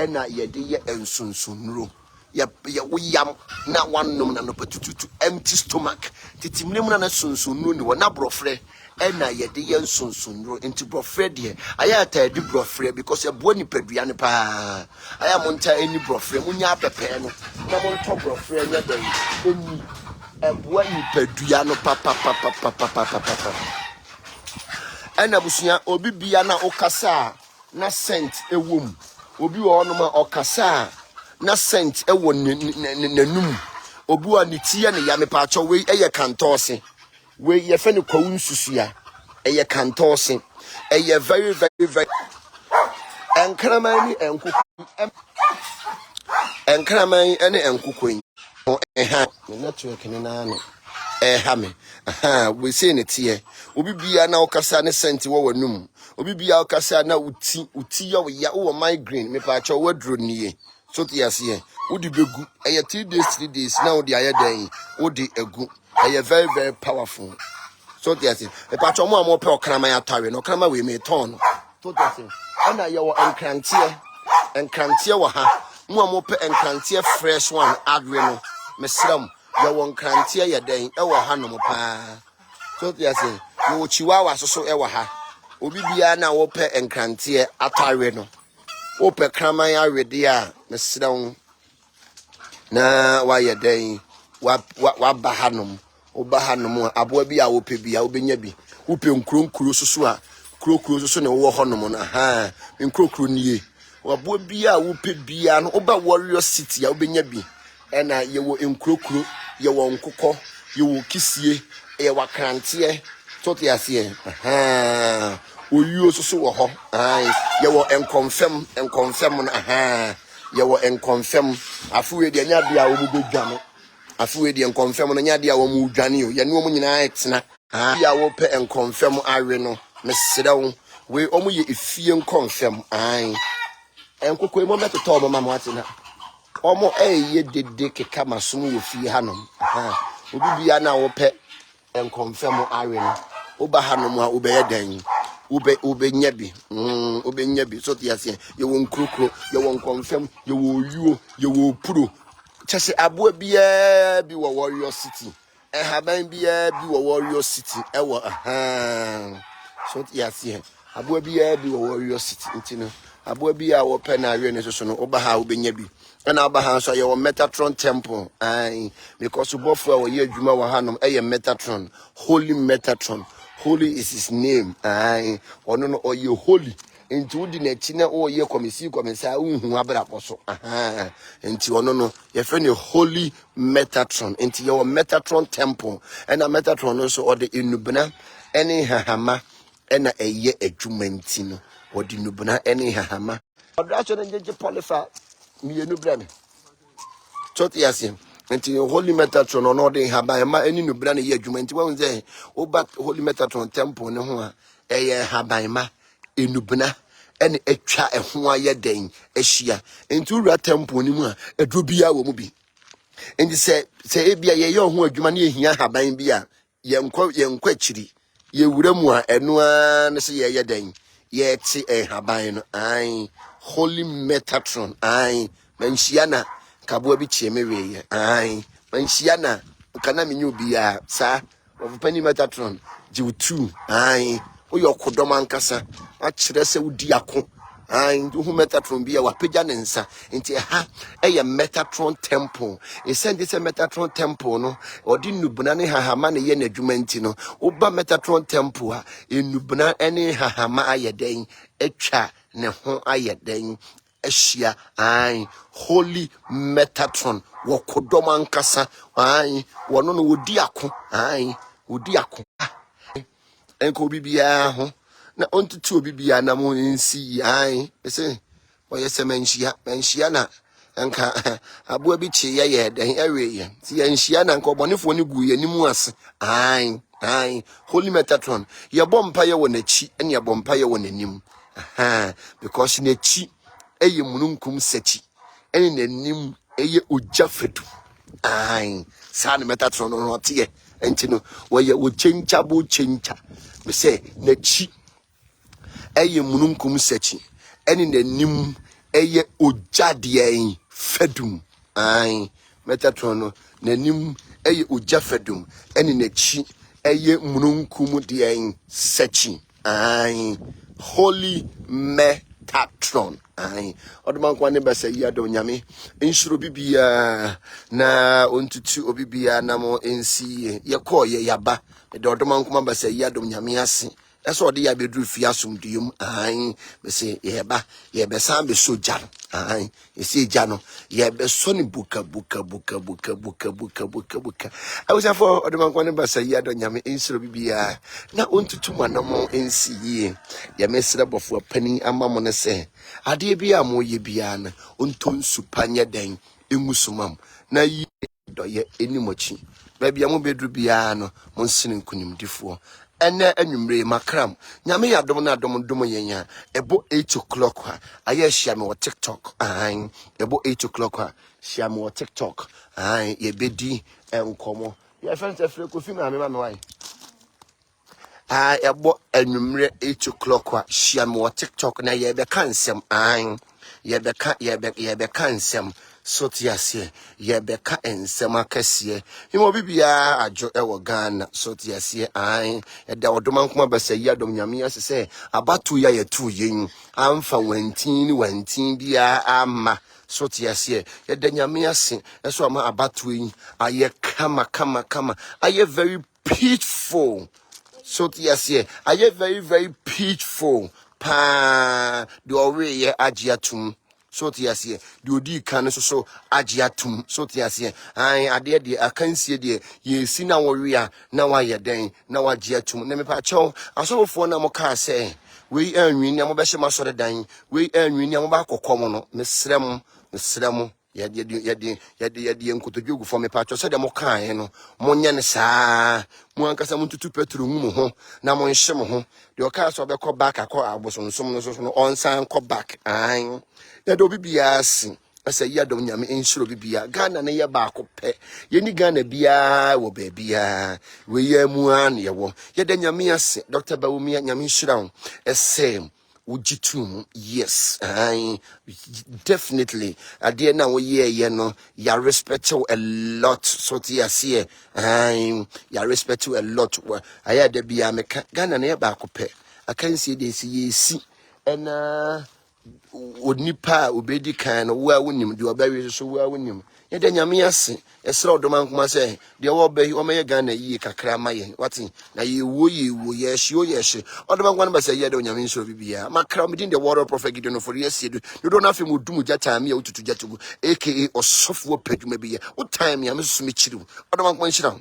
na ye de ye ensonson nuro ye woyam na wanom na no patututu empty stomach titimire mu na sonson nuro ni wo na brofre na ye de ye ensonson nuro enti brofre de aya ta di brofre because ye bo ni padua ne pa aya monta eni brofre munya pepe no na monto brofre nya den eni ebwa ni padua no papa ana busuya obi bia na okasa na scent ewom obi wo no ma okasa na scent ewo nanum obi wa ne tie ne ya me pa acho we eye kantose we ye fe ne kwawu nsusua eye kantose eye very enkraman ni enkraman ene enkukoyin me network ni na no me we say ne tie obi bia na okasa ne scent wo wanum obi bia okasa na uti ya wo migraine me pa acho wadro nie so tiase wodi begu eye 3 days na wodi aye dan wodi egu eye very powerful so tiase me pa acho mo amo pe okraman atawe no okraman we me ton so tiase ana ye wo enkrantie wo ha mo amo pe enkrantie fresh one adwe no mesram ye wo enkrantie ye dan e wo ha no mo pa so tiase wo chiwawa so e wo ha obi bia na wo pe enkrantie atawe no ope kraman awede a mesram na wa ye dan wa bahanom obahanom aboa bi a wo pe bia obenya bi wo pe nkronkro soso a krokro soso ne wo honom na nkronkro nie aboa bi a wo pe bia no oba warrior city a obenya bi ena ye wo nkrokro ye wo nkokọ ye wo kisie ye wa krante to tiase Oyu so wo ho. Ye wo confirm na ye wo confirm afuwe de nya bia wo be dwa no afuwe de confirm no nya de a wo mu dwane o ye ne wo nyina etena bia wo pe confirm awe no mesere wo we omu ye efie confirm enkoko mo metoto mo mama atena omo ye dede keka masom wo fie hanom obi bia na wo pe confirm awe no oba hanom a obeye dan ube nyabi so tiase ye won krokro ye won confirm ye wo yuo ye wo puro chese aboa bia bi wo Warrior City haban bia bi wo Warrior City wo so tiase aboa bia bi wo Warrior City ntino aboa bia wo pe na awe ne so no oba ha obenya bi na oba ha so ye wo Metatron Temple because bofo wo ye adwuma wo hanom ye Metatron, Holy Metatron. Holy is his name. Ono no oye holy. Enti wodi na chi na oye komisa unhu abra poso. Enti ono no ye friend Holy Metatron. Enti your Metatron Temple. And a Metatron also or the inubna any hahama ena eye adwuma nti no. Odi nubna any hahama. Odracho na jeje polifa mi enubra me. Choti yasim. Enti Holy Metatron ono de haban ma eni nubra na ye adwuma nti won say oba Holy Metatron Temple ne ho a eye haban ma enubna ene atwa eho aye den ahia enti ura temple ni mu a edro bia wo mu bi enti se ebia ye ho adwuma na ehia haban bia ye nkwa chiri ye wura mu a eno a ne se ye den ye ti haban no Holy Metatron manhia na kaboa bi chieme weye manhia na kana menyu bia sa ofupani Metatron jiwtu oyo kodom ankasa akire se wudi ako hu Metatron bia wapagya ne nsa nti eye Metatron Temple send this Metatron Temple no odi nubuna ne hahama ne ye nadwuma nti no oba Metatron Temple a enubuna ene hahama ayeden atwa ne ho ayeden Asia Holy Metatron wakodom ankasa wono no wodi ako wodi ako enko bibia ho na ontutu obibia na mo nsi ese oyese manhia na enka aboa bi chi ye den aweye ti yanhia na nka obonefo ne gu yanimu ase Holy Metatron ye bompa ye wonachi ene ye bompa ye wonanim because nachi eye mununkum sachi ene nanim eye ojafedu sa ne Metatron no tie enti no woye wo chencha bo chencha me say nachi eye mununkum sachi ene nanim eye ojade fedum Metatron no nanim eye ojafedum ene nachi eye mununkum de sachi Holy Metatron odman kwa ne basa ya do nyame enshiro bibia na ontutu obibia na mo ensi ye call ye yaba de odman kuma basa ya do nyame ase eso ode ya bedru fi asomduyum me se ye ba ye be san be soja ye se ja no ye be so ni buka I was for odman kwa ne basa ya do nyame enshiro bibia na ontutu manamo ensi ye mesra bofo pani amamo ne se ade bia mo ye bia na onton supanya den engusumam na yi doye enimochi ba bia mo bedru bia no mo nsene nkunimdifo ene anwumre makram nyame ya dom na dom yenya ebo 8 o'clock ha aye hia me wo TikTok ebo 8 o'clock ha hia me wo TikTok ye bedi enkomo ye fence afre kofi ma me why ebo anwumre 8 o'clock wa hia me wo TikTok na ye be kansem ye be kansem so tiase ye be ka ensem akase imo bibia ajo ewo Ghana so tiase ye da odoma nkoma basa yi adom nyame asese abatu ya yetu yen amfa wantin bia ama so tiase ye da nyame ase eso ama abatu yin aye kama aye very peaceful so tiase aye very peaceful pa do owe ye agiatum so tiase de odi kan so agiatum so tiase ade de akansie de ye si na wo wi a na wa ye den na wa giatum na me pa chew asofo na mo ka se we anwi ni amobɛhye masɔre dan we anwi ni amobakɔkɔ no mesrɛ yɛde nkotodwogu fo me patro sɛ de mo kae no monye ne saa mo ankasa mo tutu petro mu ho na mo nhye mo ho de ɔka so bɛkɔ back akɔ abosonsom no so no ɔnsan kɔ back an yɛde obi bia si asa yi adom nyame enhiro bibia Ghana ne ye baako pɛ yeni Ghana bia wo baabia we ye mu an ye wo yɛde nyame ase Dr. Bawumia nyame nhira wo ɛsɛ ujitum yes definitely ade na wo ye no ya respect you a lot so ti ase ya respect you a lot aya da bia meka Ghana ne ye baako pɛ akansie de si ɛna onipa obedi kan no wo a wonim de obawe so wo a wonim ye de nyame ase esra odoma nkoma se de wo obayi o meye Ghana yi kakra maye wati na ye wo ye hye odoma nkoma ba se ye de nyame nso bibia makra medin de word prophet Gideon for yes do na afi mo dum jata me ututu jatugu aka osofo padwuma bi ye wo time ya me so me chiri odoma nkoma nhyira